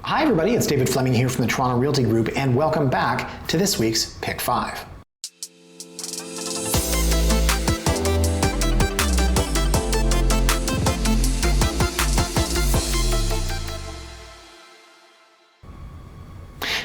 Hi everybody, it's David Fleming here from the Toronto Realty Group, and welcome back to this week's Pick 5.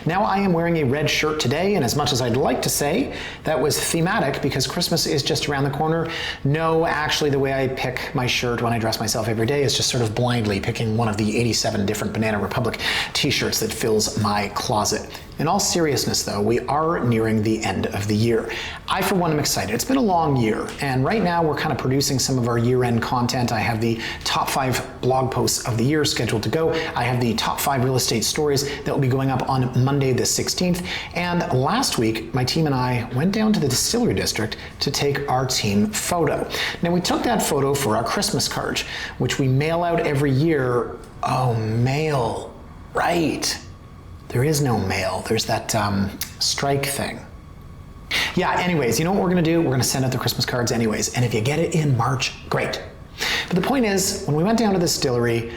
Now I am wearing a red shirt today, and as much as I'd like to say that was thematic because Christmas is just around the corner, no, actually the way I pick my shirt when I dress myself every day is just sort of blindly picking one of the 87 different Banana Republic t-shirts that fills my closet. In all seriousness though, we are nearing the end of the year. I for one am excited. It's been a long year, and right now we're kind of producing some of our year-end content. I have the top 5 blog posts of the year scheduled to go. I have the top 5 real estate stories that will be going up on Monday the 16th. And last week, my team and I went down to the Distillery District to take our team photo. Now we took that photo for our Christmas card, which we mail out every year. Oh, mail, right. There is no mail. There's that strike thing. Yeah, anyways, you know what we're gonna do? We're gonna send out the Christmas cards anyways. And if you get it in March, great. But the point is, when we went down to the distillery,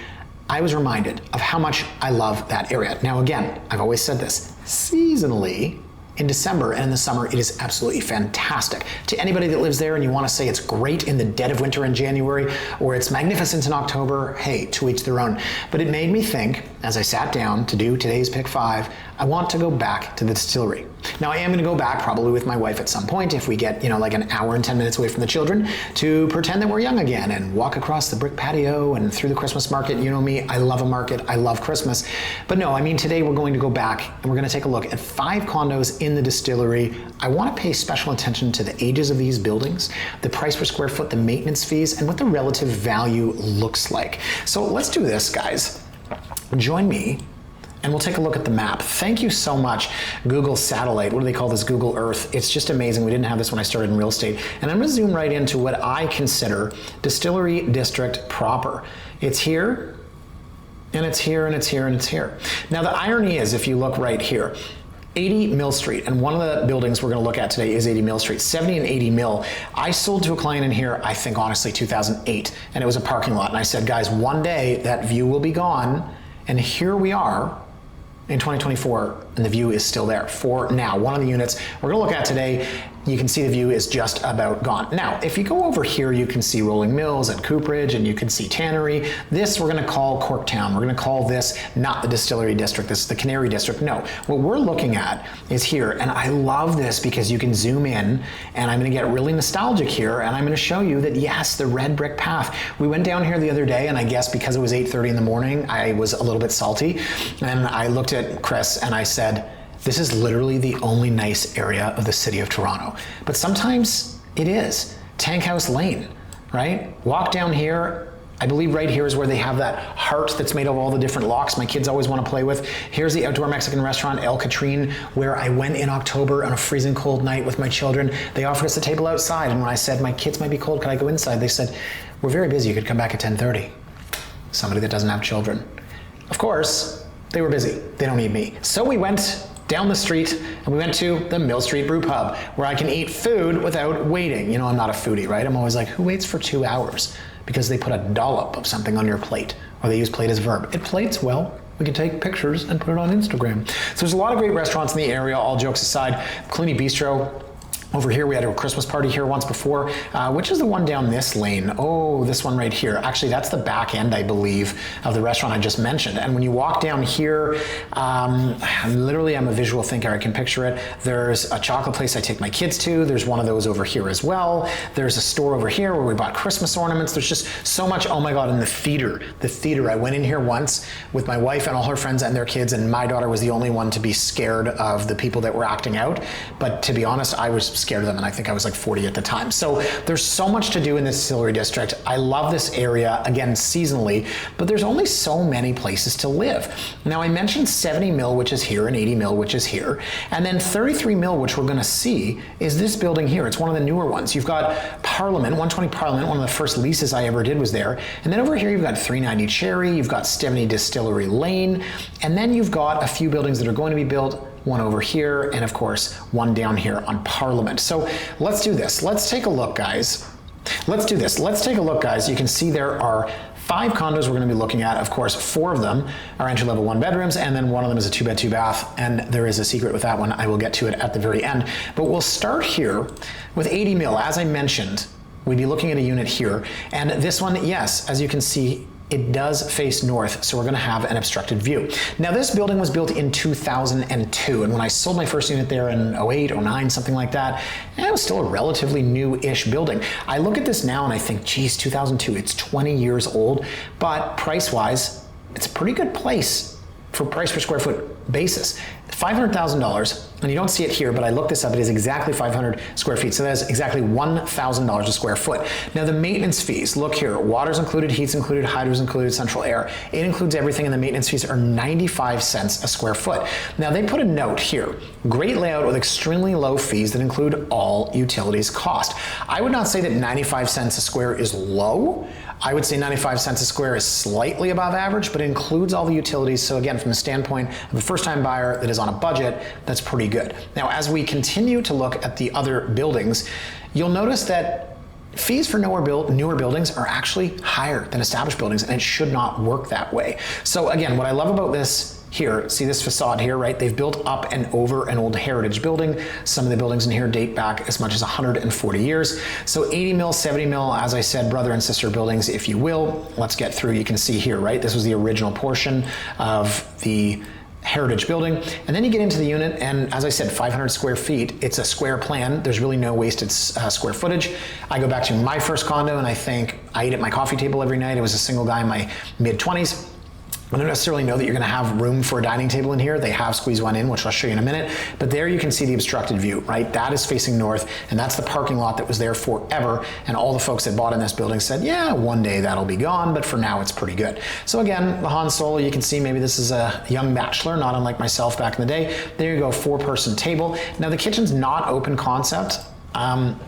I was reminded of how much I love that area. Now again, I've always said this, seasonally, in December and in the summer, it is absolutely fantastic. To anybody that lives there and you want to say it's great in the dead of winter in January, or it's magnificent in October, hey, to each their own. But it made me think, as I sat down to do today's Pick 5, I want to go back to the distillery. Now I am going to go back probably with my wife at some point if we get, like an hour and 10 minutes away from the children, to pretend that we're young again and walk across the brick patio and through the Christmas market. You know me, I love a market, I love Christmas. But no, I mean today we're going to go back and we're going to take a look at 5 condos in the distillery. I want to pay special attention to the ages of these buildings, the price per square foot, the maintenance fees, and what the relative value looks like. So let's do this, guys. Join me and we'll take a look at the map. Thank you so much, Google Satellite. What do they call this? Google Earth. It's just amazing. We didn't have this when I started in real estate. And I'm gonna zoom right into what I consider Distillery District proper. It's here, and it's here, and it's here, and it's here. Now the irony is, if you look right here, 80 Mill Street, and one of the buildings we're gonna look at today is 80 Mill Street, 70 and 80 Mill. I sold to a client in here, I think honestly 2008, and it was a parking lot. And I said, guys, one day that view will be gone, and here we are in 2024, and the view is still there for now. One of the units we're gonna look at today, you can see the view is just about gone. Now, if you go over here, you can see Rolling Mills and Cooperage, and you can see Tannery. This we're gonna call Corktown. We're gonna call this not the Distillery District, this is the Canary District. No, what we're looking at is here, and I love this because you can zoom in, and I'm gonna get really nostalgic here, and I'm gonna show you that yes, the red brick path. We went down here the other day, and I guess because it was 8:30 in the morning, I was a little bit salty, and I looked at Chris and I said, this is literally the only nice area of the city of Toronto. But sometimes it is. Tank House Lane, right? Walk down here, I believe right here is where they have that heart that's made of all the different locks my kids always want to play with. Here's the outdoor Mexican restaurant, El Catrine, where I went in October on a freezing cold night with my children. They offered us a table outside, and when I said, my kids might be cold, could I go inside? They said, we're very busy, you could come back at 10:30. Somebody that doesn't have children. Of course, they were busy, they don't need me. So we went down the street and we went to the Mill Street Brew Pub, where I can eat food without waiting. I'm not a foodie, right? I'm always like, who waits for 2 hours? Because they put a dollop of something on your plate, or they use plate as a verb. It plates well. We can take pictures and put it on Instagram. So there's a lot of great restaurants in the area, all jokes aside. Cluny Bistro. Over here, we had a Christmas party here once before. Which is the one down this lane? Oh, this one right here. Actually, that's the back end, I believe, of the restaurant I just mentioned. And when you walk down here, literally I'm a visual thinker, I can picture it. There's a chocolate place I take my kids to. There's one of those over here as well. There's a store over here where we bought Christmas ornaments. There's just so much, oh my God, and the theater. I went in here once with my wife and all her friends and their kids, and my daughter was the only one to be scared of the people that were acting out. But to be honest, I was scared of them, and I think I was like 40 at the time. So there's so much to do in this Distillery District. I love this area, again, seasonally, but there's only so many places to live. Now I mentioned 70 Mill, which is here, and 80 Mill, which is here, and then 33 Mill, which we're gonna see, is this building here. It's one of the newer ones. You've got Parliament, 120 Parliament, one of the first leases I ever did was there, and then over here you've got 390 Cherry, you've got 70 Distillery Lane, and then you've got a few buildings that are going to be built, one over here, and of course, one down here on Parliament. So let's do this. Let's take a look, guys. Let's do this. Let's take a look, guys. You can see there are 5 condos we're going to be looking at. Of course, 4 of them are entry-level 1 bedrooms, and then 1 of them is a 2-bed, 2-bath, and there is a secret with that one. I will get to it at the very end. But we'll start here with 80 mil. As I mentioned, we'd be looking at a unit here, and this one, yes, as you can see, it does face north, so we're going to have an obstructed view. Now, this building was built in 2002, and when I sold my first unit there in 08, 09, something like that, it was still a relatively new-ish building. I look at this now and I think, geez, 2002, it's 20 years old, but price-wise, it's a pretty good place for price per square foot basis. $500,000, and you don't see it here, but I looked this up, it is exactly 500 square feet, so that is exactly $1,000 a square foot. Now the maintenance fees, look here, water's included, heat's included, hydro's included, central air. It includes everything, and the maintenance fees are 95 cents a square foot. Now they put a note here, great layout with extremely low fees that include all utilities cost. I would not say that 95 cents a square is low. I would say 95 cents a square is slightly above average, but it includes all the utilities. So again, from the standpoint of a first-time buyer that is on a budget, that's pretty good. Now, as we continue to look at the other buildings, you'll notice that fees for newer buildings are actually higher than established buildings, and it should not work that way. So again, what I love about this here, see this facade here, right? They've built up and over an old heritage building. Some of the buildings in here date back as much as 140 years. So 80 mil, 70 mil, as I said, brother and sister buildings, if you will. Let's get through. You can see here, right? This was the original portion of the heritage building, and then you get into the unit, and as I said, 500 square feet. It's a square plan. There's really no wasted square footage. I go back to my first condo, and I think I ate at my coffee table every night. I was a single guy in my mid-20s. I don't necessarily know that you're going to have room for a dining table in here. They have squeezed one in, which I'll show you in a minute. But there you can see the obstructed view, right? That is facing north, and that's the parking lot that was there forever. And all the folks that bought in this building said, yeah, one day that'll be gone, but for now it's pretty good. So again, the Han Solo, you can see maybe this is a young bachelor, not unlike myself back in the day. There you go, 4-person table. Now the kitchen's not open concept.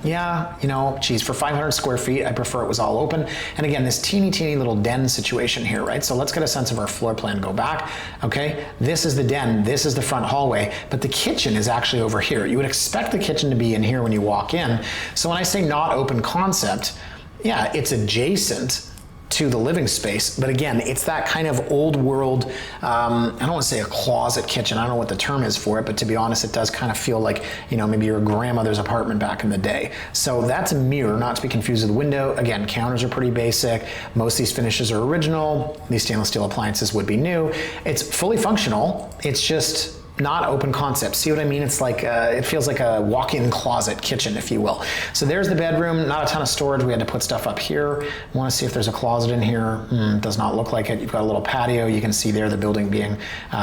Yeah, you know, geez, for 500 square feet, I prefer it was all open. And again, this teeny little den situation here, right? So let's get a sense of our floor plan. Go back, okay? This is the den, this is the front hallway, but the kitchen is actually over here. You would expect the kitchen to be in here when you walk in. So when I say not open concept, yeah, it's adjacent to the living space, but again, it's that kind of old world, I don't want to say a closet kitchen, I don't know what the term is for it, but to be honest, it does kind of feel like, you know, maybe your grandmother's apartment back in the day. So that's a mirror, not to be confused with a window. Again, counters are pretty basic. Most of these finishes are original. These stainless steel appliances would be new. It's fully functional. It's just not open concept. See what I mean? It's like, it feels like a walk-in closet kitchen, if you will. So there's the bedroom, not a ton of storage. We had to put stuff up here. I want to see if there's a closet in here. Does not look like it. You've got a little patio. You can see there the building being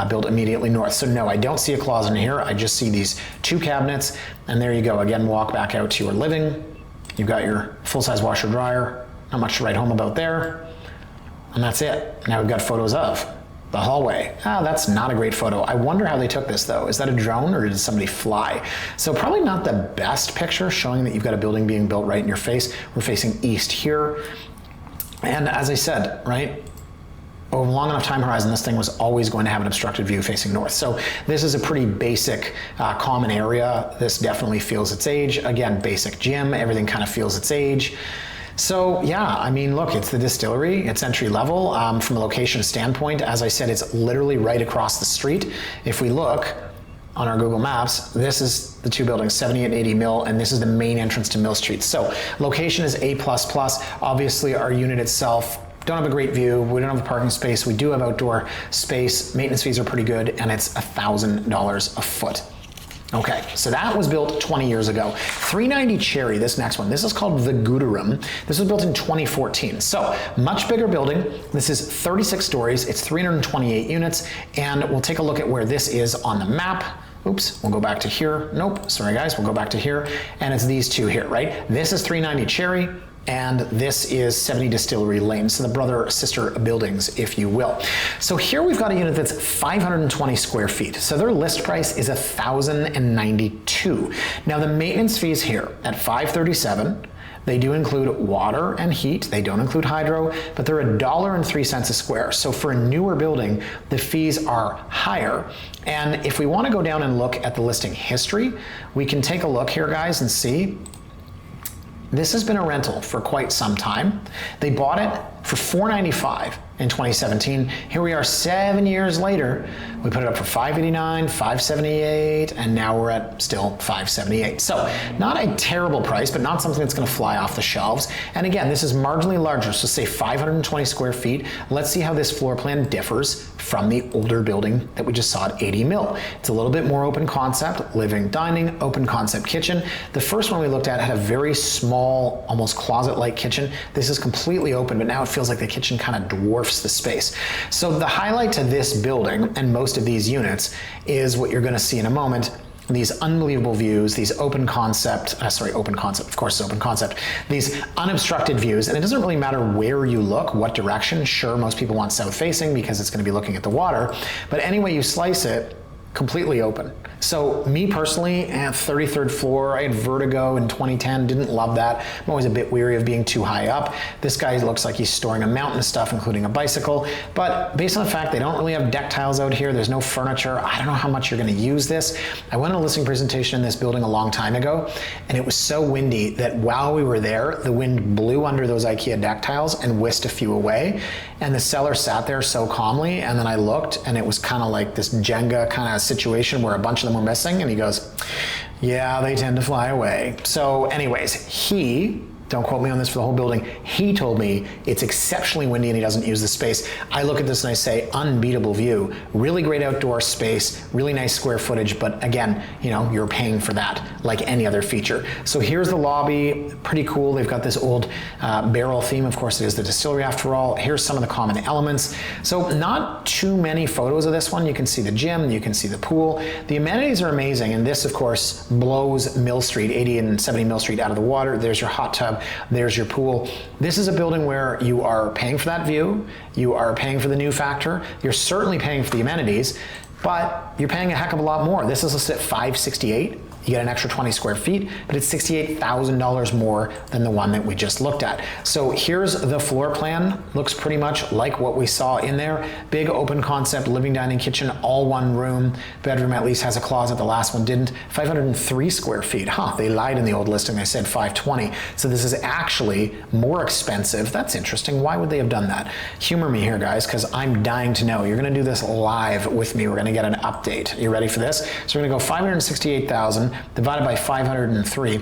built immediately north. So no, I don't see a closet in here. I just see these 2 cabinets, and there you go. Again, walk back out to your living. You've got your full-size washer dryer. Not much to write home about there. And that's it. Now we've got photos of the hallway. That's not a great photo. I wonder how they took this though. Is that a drone or did somebody fly? So probably not the best picture showing that you've got a building being built right in your face. We're facing east here. And as I said, right, over a long enough time horizon, this thing was always going to have an obstructed view facing north. So this is a pretty basic common area. This definitely feels its age. Again, basic gym, everything kind of feels its age. So yeah, I mean, look, it's the Distillery, it's entry level. From a location standpoint, as I said, it's literally right across the street. If we look on our Google Maps, this is the 2 buildings, 70 and 80 Mill, and this is the main entrance to Mill Street. So location is A++. Obviously our unit itself, don't have a great view, we don't have a parking space, we do have outdoor space, maintenance fees are pretty good, and it's $1,000 a foot. Okay, so that was built 20 years ago. 390 Cherry, this next one, this is called the Gooderum. This was built in 2014. So much bigger building. This is 36 stories, it's 328 units, and we'll take a look at where this is on the map. Oops, we'll go back to here. Nope, sorry guys, we'll go back to here. And it's these 2 here, right? This is 390 Cherry, and this is 70 Distillery Lane, so the brother-sister buildings, if you will. So here we've got a unit that's 520 square feet. So their list price is $1,092. Now the maintenance fees here at $537, they do include water and heat. They don't include hydro, but they're $1.03 a square. So for a newer building, the fees are higher. And if we want to go down and look at the listing history, we can take a look here, guys, and see. This has been a rental for quite some time. They bought it for for $495 in 2017. Here we are 7 years later. We put it up for $589, $578, and now we're at still $578. So not a terrible price, but not something that's going to fly off the shelves. And again, this is marginally larger, so say 520 square feet. Let's see how this floor plan differs from the older building that we just saw at 80 mil. It's a little bit more open concept, living, dining, open concept kitchen. The first one we looked at had a very small, almost closet-like kitchen. This is completely open, but now it feels like the kitchen kind of dwarfs the space. So the highlight to this building and most of these units is what you're going to see in a moment. These unbelievable views, these open concept, of course it's open concept, these unobstructed views, and it doesn't really matter where you look, what direction. Sure, most people want south facing because it's going to be looking at the water, but any way you slice it, completely open. So me personally, 33rd floor, I had vertigo in 2010, didn't love that. I'm always a bit weary of being too high up. This guy looks like he's storing a mountain of stuff, including a bicycle, but based on the fact they don't really have deck tiles out here, there's no furniture, I don't know how much you're gonna use this. I went on a listing presentation in this building a long time ago, and it was so windy that while we were there, the wind blew under those IKEA deck tiles and whisked a few away, and the seller sat there so calmly, and then I looked, and it was kind of like this Jenga kind of situation where a bunch of them were missing, and he goes, yeah, they tend to fly away. So anyways, don't quote me on this for the whole building, he told me it's exceptionally windy and he doesn't use the space. I look at this and I say, unbeatable view, really great outdoor space, really nice square footage, but again, you know, you're paying for that like any other feature. So here's the lobby, pretty cool. They've got this old barrel theme. Of course, it is the distillery after all. Here's some of the common elements. So not too many photos of this one. You can see the gym, you can see the pool. The amenities are amazing, and this, of course, blows Mill Street, 80 and 70 Mill Street out of the water. There's your hot tub. There's your pool. This is a building where you are paying for that view, you are paying for the new factor, you're certainly paying for the amenities, but you're paying a heck of a lot more. This is listed at $568. You get an extra 20 square feet, but it's $68,000 more than the one that we just looked at. So here's the floor plan. Looks pretty much like what we saw in there. Big open concept, living, dining, kitchen, all one room. Bedroom at least has a closet, the last one didn't. 503 square feet. They lied in the old listing, they said 520. So this is actually more expensive. That's interesting. Why would they have done that? Humor me here, guys, because I'm dying to know. You're gonna do this live with me. We're gonna get an update. You ready for this? So we're gonna go 568,000 divided by 503.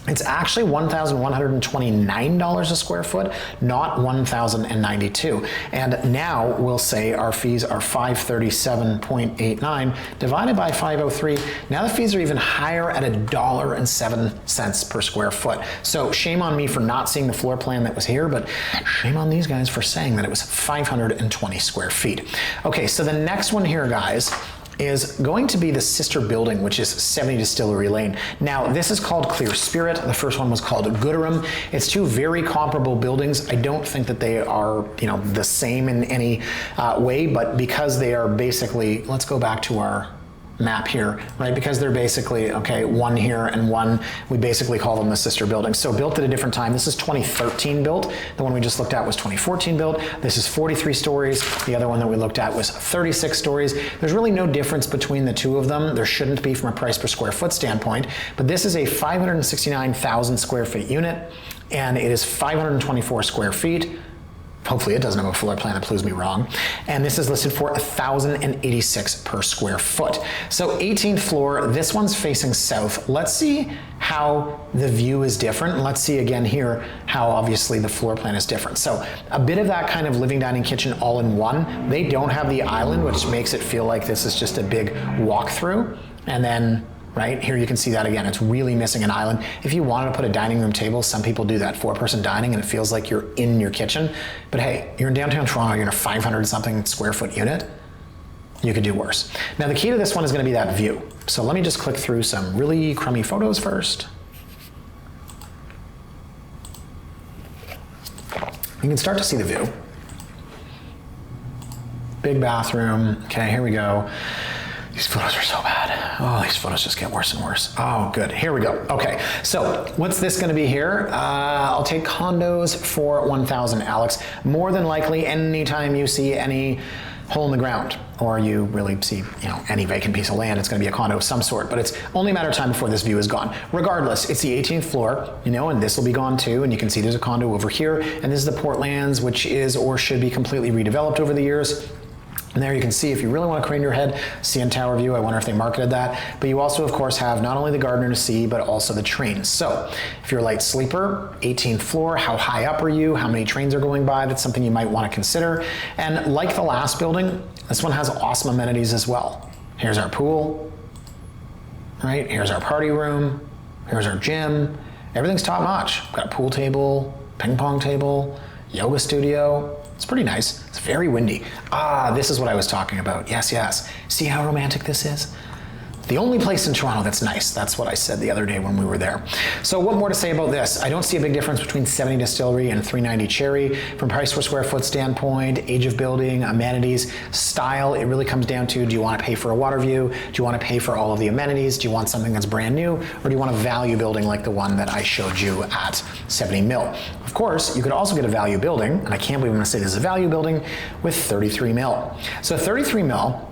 It's actually $1,129 a square foot, not $1,092. And now we'll say our fees are $537.89 divided by 503. Now the fees are even higher at $1.07 per square foot. So shame on me for not seeing the floor plan that was here, but shame on these guys for saying that it was 520 square feet. Okay, so the next one here, guys, is going to be the sister building, which is 70 Distillery Lane. Now, this is called Clear Spirit. The first one was called Gooderham. It's two very comparable buildings. I don't think that they are, you know, the same in any way, but because they are basically, let's go back to our map here, right? Because they're basically, okay, one here and one, we basically call them the sister buildings. So built at a different time. This is 2013 built. The one we just looked at was 2014 built. This is 43 stories. The other one that we looked at was 36 stories. There's really no difference between the two of them. There shouldn't be from a price per square foot standpoint, but this is a 569,000 square foot unit, and it is 524 square feet. Hopefully it doesn't have a floor plan that proves me wrong. And this is listed for $1,086 per square foot. So 18th floor, this one's facing south. Let's see how the view is different. And let's see again here how obviously the floor plan is different. So a bit of that kind of living, dining, kitchen all in one. They don't have the island, which makes it feel like this is just a big walkthrough. And then right here you can see that again, it's really missing an island. If you wanted to put a dining room table, some people do that, 4-person dining, and it feels like you're in your kitchen. But hey, you're in downtown Toronto, you're in a 500 something square foot unit, you could do worse. Now the key to this one is going to be that view. So let me just click through some really crummy photos first. You can start to see the view. Big bathroom. Okay, here we go. These photos are so bad. Oh, these photos just get worse and worse. Oh, good. Here we go. Okay, so what's this going to be here? I'll take condos for 1,000, Alex. More than likely, anytime you see any hole in the ground, or you really see, any vacant piece of land, it's going to be a condo of some sort, but it's only a matter of time before this view is gone. Regardless, it's the 18th floor, and this will be gone too, and you can see there's a condo over here, and this is the Portlands, which is or should be completely redeveloped over the years. And there you can see, if you really want to crane your head, CN Tower view. I wonder if they marketed that. But you also, of course, have not only the Gardner to see, but also the trains. So if you're a light sleeper, 18th floor, how high up are you? How many trains are going by? That's something you might want to consider. And like the last building, this one has awesome amenities as well. Here's our pool, right? Here's our party room. Here's our gym. Everything's top notch. We've got a pool table, ping pong table, yoga studio. It's pretty nice. It's very windy. This is what I was talking about. Yes. See how romantic this is? The only place in Toronto that's nice. That's what I said the other day when we were there. So what more to say about this? I don't see a big difference between 70 Distillery and 390 Cherry. From price per square foot standpoint, age of building, amenities, style, it really comes down to, do you want to pay for a water view? Do you want to pay for all of the amenities? Do you want something that's brand new? Or do you want a value building like the one that I showed you at 70 mil? Of course, you could also get a value building, and I can't believe I'm going to say this is a value building, with 33 mil. So 33 mil,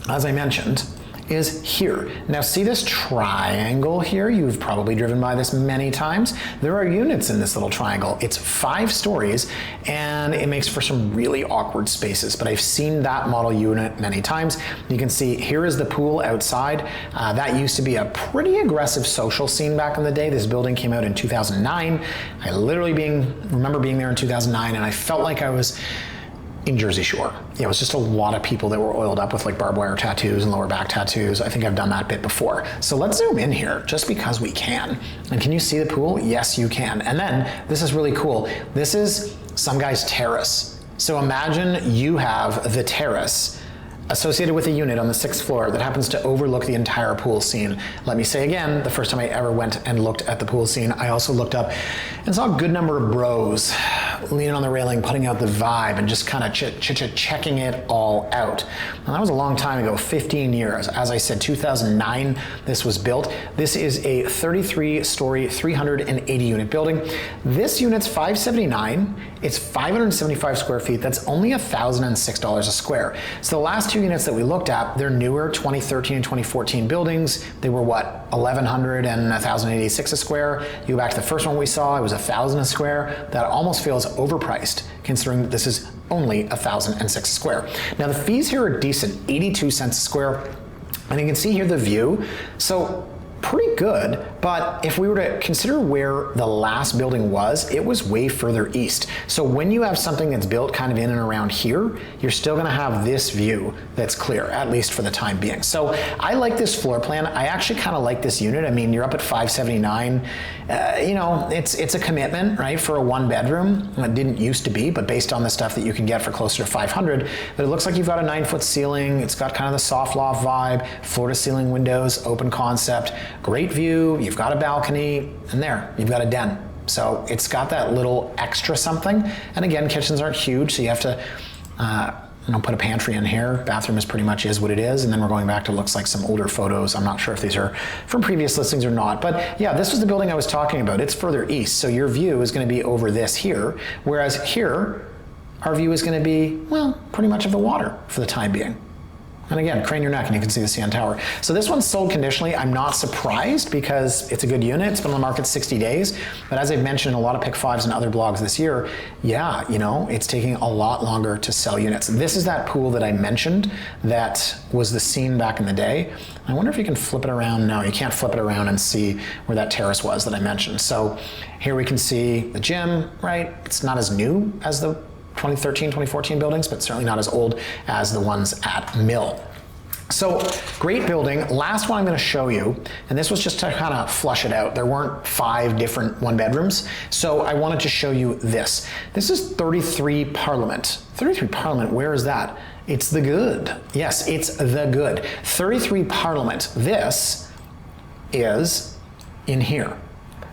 as I mentioned, is here. Now see this triangle here? You've probably driven by this many times. There are units in this little triangle. It's 5 stories and it makes for some really awkward spaces, but I've seen that model unit many times. You can see here is the pool outside. That used to be a pretty aggressive social scene back in the day. This building came out in 2009. I literally remember being there in 2009 and I felt like I was in Jersey Shore. It was just a lot of people that were oiled up with like barbed wire tattoos and lower back tattoos. I think I've done that bit before. So let's zoom in here just because we can. And can you see the pool? Yes, you can. And then this is really cool. This is some guy's terrace. So imagine you have the terrace associated with a unit on the 6th floor that happens to overlook the entire pool scene. Let me say again, the first time I ever went and looked at the pool scene, I also looked up and saw a good number of bros leaning on the railing, putting out the vibe and just kind of checking it all out. Now that was a long time ago, 15 years. As I said, 2009, this was built. This is a 33-story, 380 unit building. This unit's 579. It's 575 square feet. That's only $1,006 a square. So the last 2 units that we looked at, they're newer 2013 and 2014 buildings. They were what, 1,100 and 1,086 a square. You go back to the first one we saw, it was 1,000 a square. That almost feels overpriced considering that this is only 1,006 a square. Now the fees here are decent, 82 cents a square. And you can see here the view. So pretty good, but if we were to consider where the last building was, it was way further east. So when you have something that's built kind of in and around here, you're still gonna have this view that's clear, at least for the time being. So I like this floor plan. I actually kind of like this unit. I mean, you're up at 579. It's a commitment, right, for a 1-bedroom. It didn't used to be, but based on the stuff that you can get for closer to 500, but it looks like you've got a 9-foot ceiling. It's got kind of the soft loft vibe, floor to ceiling windows, open concept, great view. You've got a balcony, and there, you've got a den. So it's got that little extra something. And again, kitchens aren't huge, so you have to put a pantry in here. Bathroom is pretty much is what it is. And then we're going back to looks like some older photos. I'm not sure if these are from previous listings or not. But yeah, this was the building I was talking about. It's further east. So your view is going to be over this here. Whereas here, our view is going to be, well, pretty much of the water for the time being. And again, crane your neck and you can see the CN Tower. So this one's sold conditionally. I'm not surprised because it's a good unit. It's been on the market 60 days. But as I've mentioned in a lot of Pick 5s and other blogs this year, yeah, it's taking a lot longer to sell units. This is that pool that I mentioned that was the scene back in the day. I wonder if you can flip it around. No, you can't flip it around and see where that terrace was that I mentioned. So here we can see the gym, right? It's not as new as the 2013, 2014 buildings, but certainly not as old as the ones at Mill. So great building. Last one I'm going to show you, and this was just to kind of flush it out. There weren't 5 different 1-bedrooms, so I wanted to show you this. This is 33 Parliament. 33 Parliament, where is that? It's the Good. Yes, it's the Good. 33 Parliament. This is in here.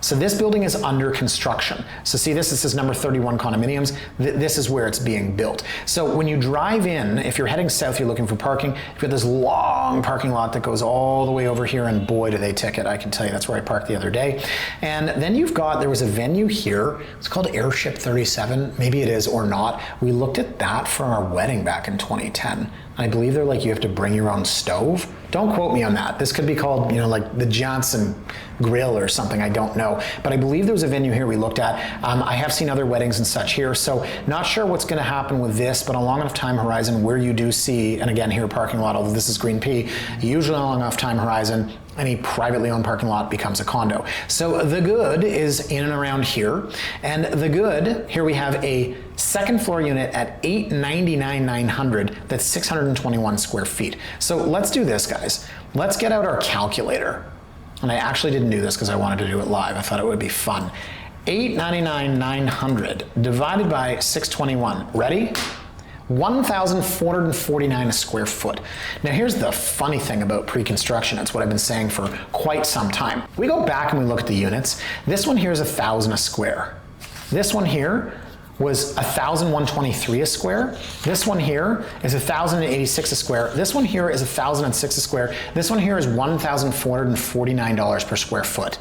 So this building is under construction. So see this, it says number 31 condominiums. This is where it's being built. So when you drive in, if you're heading south, you're looking for parking, you've got this long parking lot that goes all the way over here, and boy, do they ticket. I can tell you that's where I parked the other day. And then you've got, there was a venue here, it's called Airship 37, maybe it is or not. We looked at that for our wedding back in 2010. I believe they're like, you have to bring your own stove. Don't quote me on that. This could be called, you know, like the Johnson Grill or something, I don't know. But I believe there was a venue here we looked at. I have seen other weddings and such here, so not sure what's gonna happen with this, but a long enough time horizon where you do see, and again here parking lot, although this is Green P, usually a long enough time horizon, any privately owned parking lot becomes a condo. So the good is in and around here, and the good, here we have a second floor unit at $899,900, that's 621 square feet. So let's do this, guys. Let's get out our calculator. And I actually didn't do this because I wanted to do it live. I thought it would be fun. $899,900 divided by 621. Ready? 1,449 a square foot. Now here's the funny thing about pre-construction. It's what I've been saying for quite some time. We go back and we look at the units. This one here is 1,000 a square. This one here was 1,123 a square. This one here is 1,086 a square. This one here is 1,006 a square. This one here is $1,449 per square foot.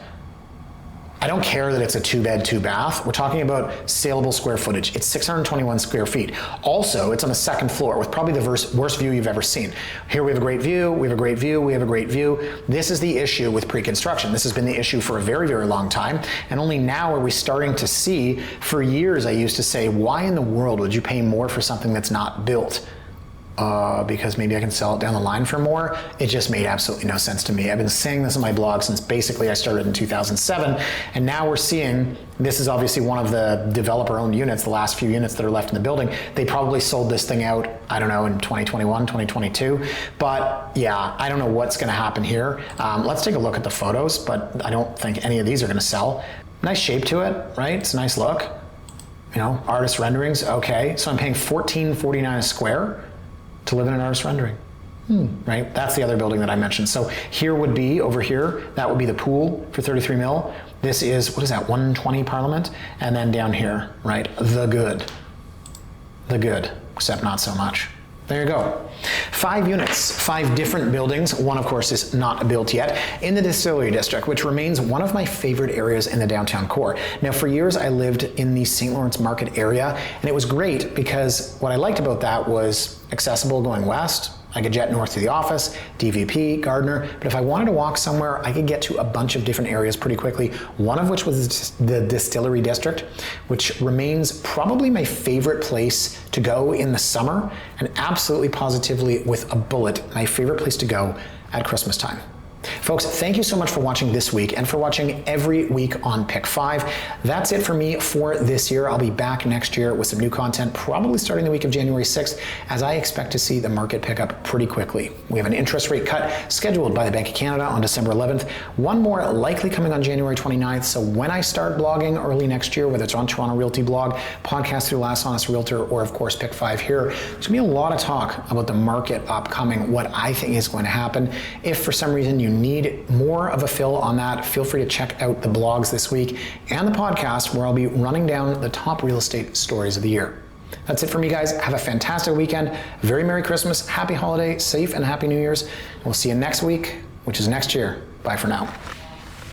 I don't care that it's a 2-bed, 2-bath. We're talking about saleable square footage. It's 621 square feet. Also, it's on the second floor with probably the worst view you've ever seen. Here we have a great view, we have a great view, we have a great view. This is the issue with pre-construction. This has been the issue for a very, very long time. And only now are we starting to see, for years I used to say, why in the world would you pay more for something that's not built? Because maybe I can sell it down the line for more. It just made absolutely no sense to me. I've been saying this on my blog since basically I started in 2007, and now we're seeing, this is obviously one of the developer-owned units, the last few units that are left in the building. They probably sold this thing out, I don't know, in 2021, 2022, but yeah, I don't know what's gonna happen here. Let's take a look at the photos, but I don't think any of these are gonna sell. Nice shape to it, right? It's a nice look. You know, artist renderings, okay. So I'm paying $14.49 a square to live in an artist rendering, right? That's the other building that I mentioned. So here would be, over here, that would be the pool for 33 mil. This is, what is that, 120 Parliament? And then down here, right, the good, except not so much. There you go. 5 units, 5 different buildings. One, of course, is not built yet in the Distillery District, which remains one of my favorite areas in the downtown core. Now, for years, I lived in the St. Lawrence Market area, and it was great because what I liked about that was accessible going west. I could jet north to the office, DVP, Gardner, but if I wanted to walk somewhere, I could get to a bunch of different areas pretty quickly, one of which was the Distillery District, which remains probably my favorite place to go in the summer, and absolutely positively with a bullet, my favorite place to go at Christmas time. Folks, thank you so much for watching this week and for watching every week on Pick 5. That's it for me for this year. I'll be back next year with some new content, probably starting the week of January 6th, as I expect to see the market pick up pretty quickly. We have an interest rate cut scheduled by the Bank of Canada on December 11th, one more likely coming on January 29th. So when I start blogging early next year, whether it's on Toronto Realty blog, podcast through Last Honest Realtor, or of course Pick 5 here, there's gonna be a lot of talk about the market upcoming, what I think is going to happen. If for some reason you need more of a fill on that, feel free to check out the blogs this week and the podcast where I'll be running down the top real estate stories of the year. That's it for me, guys. Have a fantastic weekend. Very Merry Christmas, Happy Holiday, safe and Happy New Year's. We'll see you next week, which is next year. Bye for now.